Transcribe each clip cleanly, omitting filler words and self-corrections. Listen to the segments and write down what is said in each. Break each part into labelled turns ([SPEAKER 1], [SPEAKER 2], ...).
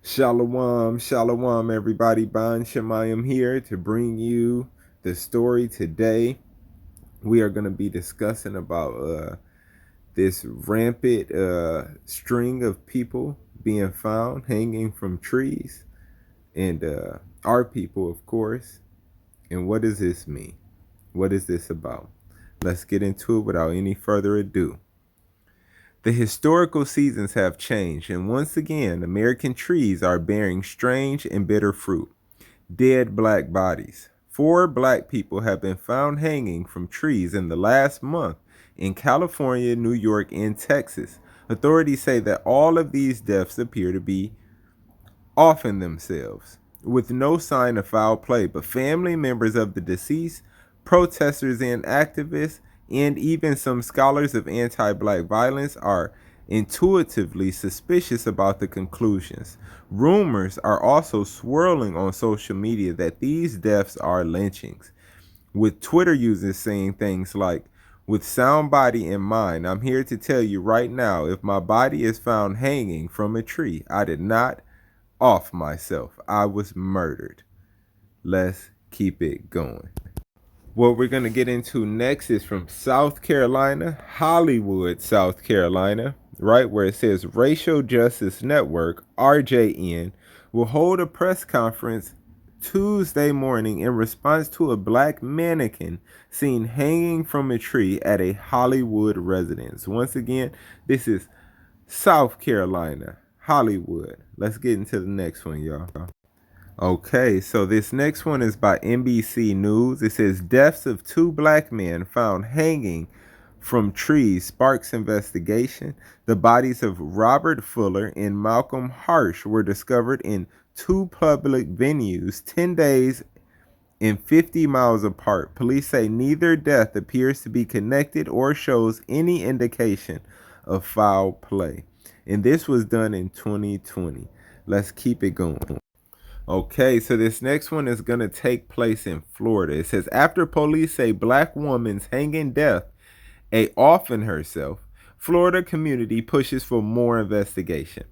[SPEAKER 1] Shalom, shalom, everybody. Ban Shemayim here to bring you the story today. We are going to be discussing about this rampant string of people being found hanging from trees, and our people, of course. And what does this mean? What is this about? Let's get into it without any further ado. The historical seasons have changed, and once again, American trees are bearing strange and bitter fruit. Dead black bodies. 4 black people have been found hanging from trees in the last month in California, New York, and Texas. Authorities say that all of these deaths appear to be offing themselves, with no sign of foul play, but family members of the deceased, protesters and activists, and even some scholars of anti-black violence are intuitively suspicious about the conclusions. Rumors are also swirling on social media that these deaths are lynchings, with Twitter users saying things like, "With sound body in mind, I'm here to tell you right now, if my body is found hanging from a tree, I did not off myself. I was murdered." Let's keep it going. What we're going to get into next is from South Carolina, Hollywood, South Carolina, right where it says Racial Justice Network, RJN, will hold a press conference Tuesday morning in response to a black mannequin seen hanging from a tree at a Hollywood residence. Once again, this is South Carolina, Hollywood. Let's get into the next one, y'all. Okay, so this next one is by NBC News. It says deaths of 2 black men found hanging from trees sparks investigation. The bodies of Robert Fuller and Malcolm Harsh were discovered in 2 public venues 10 days and 50 miles apart. Police say neither death appears to be connected or shows any indication of foul play. And this was done in 2020. Let's keep it going. Okay, so this next one is going to take place in Florida. It says after police say black woman's hanging death a offing herself, Florida community pushes for more investigation.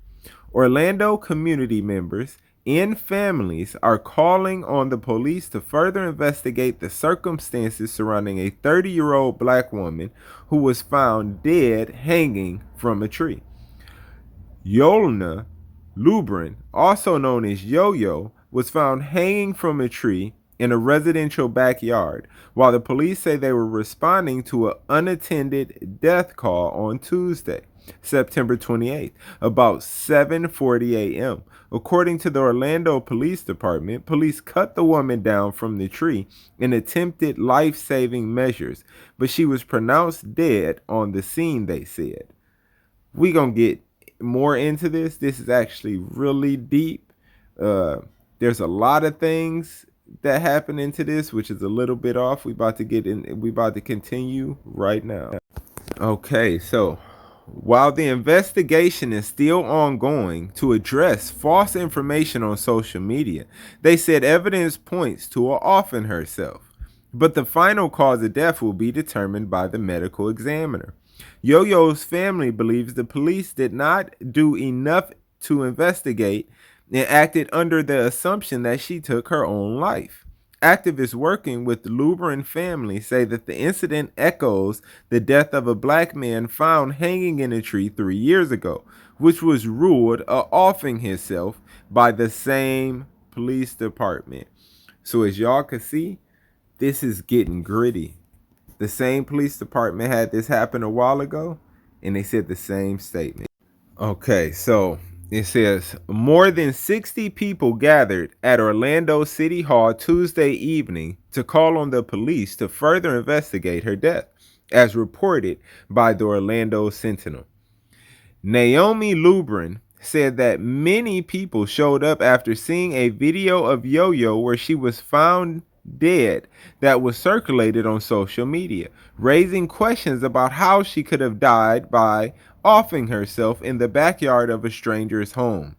[SPEAKER 1] Orlando community members and families are calling on the police to further investigate the circumstances surrounding a 30-year-old black woman who was found dead hanging from a tree. Yolna Lubrin, also known as Yo-Yo, was found hanging from a tree in a residential backyard, while the police say they were responding to an unattended death call on Tuesday, September 28th, about 7:40 a.m. According to the Orlando Police Department, police cut the woman down from the tree and attempted life-saving measures, but she was pronounced dead on the scene, they said. We gonna get more into this. This is actually really deep. There's a lot of things that happen into this, which is a little bit off. We about to continue right now. Okay, so while the investigation is still ongoing to address false information on social media, they said evidence points to her offing herself. But the final cause of death will be determined by the medical examiner. Yo-Yo's family believes the police did not do enough to investigate and acted under the assumption that she took her own life. Activists working with the Lubrin family say that the incident echoes the death of a black man found hanging in a tree 3 years ago, which was ruled a offing himself by the same police department. So as y'all can see, this is getting gritty. The same police department had this happen a while ago, and they said the same statement. Okay, so it says more than 60 people gathered at Orlando City Hall Tuesday evening to call on the police to further investigate her death, as reported by the Orlando Sentinel. Naomi Lubrin said that many people showed up after seeing a video of Yo-Yo where she was found dead that was circulated on social media, raising questions about how she could have died by offing herself in the backyard of a stranger's home.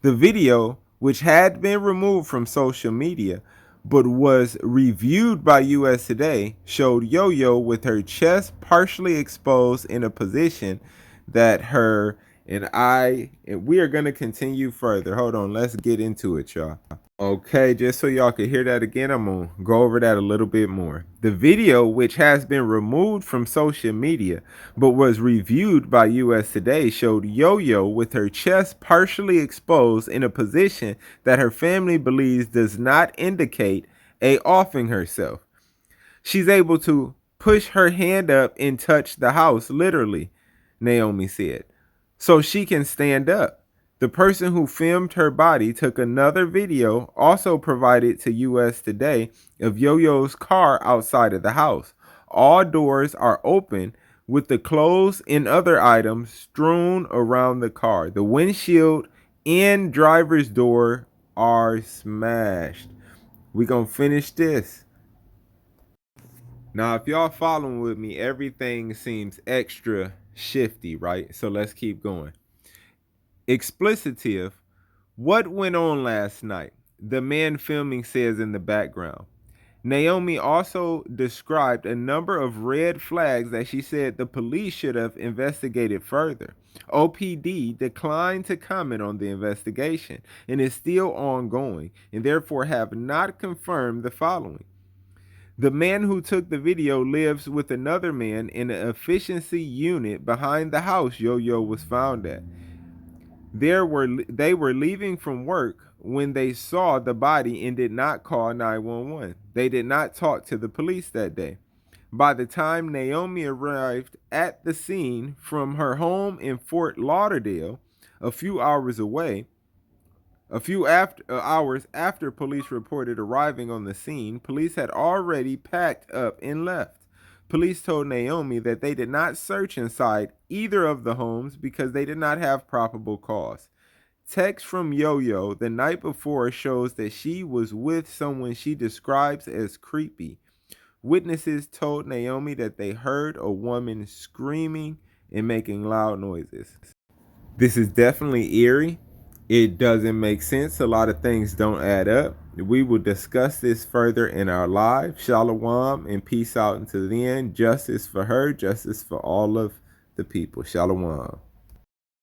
[SPEAKER 1] The video, which had been removed from social media but was reviewed by US Today, showed Yo-Yo with her chest partially exposed in a position that her And we are going to continue further. Hold on, let's get into it, y'all. Okay, just so y'all can hear that again, I'm going to go over that a little bit more. The video, which has been removed from social media but was reviewed by US Today, showed Yo-Yo with her chest partially exposed in a position that her family believes does not indicate a offing herself. She's able to push her hand up and touch the house, literally, Naomi said, so she can stand up. The person who filmed her body took another video, also provided to US Today, of Yo-Yo's car outside of the house. All doors are open with the clothes and other items strewn around the car. The windshield and driver's door are smashed. We gonna finish this. Now, if y'all following with me, everything seems extra shifty, right? So let's keep going. Explicitive. What went on last night? The man filming says in the background. Naomi also described a number of red flags that she said the police should have investigated further. OPD declined to comment on the investigation and is still ongoing, and therefore have not confirmed the following. The man who took the video lives with another man in an efficiency unit behind the house Yo-Yo was found at. They were leaving from work when they saw the body and did not call 911. They did not talk to the police that day. By the time Naomi arrived at the scene from her home in Fort Lauderdale, a few hours after police reported arriving on the scene, police had already packed up and left. Police told Naomi that they did not search inside either of the homes because they did not have probable cause. Text from Yo-Yo the night before shows that she was with someone she describes as creepy. Witnesses told Naomi that they heard a woman screaming and making loud noises. This is definitely eerie. It doesn't make sense. A lot of things don't add up. We will discuss this further in our live. Shalom and peace out until the end. Justice for her, justice for all of the people. Shalom.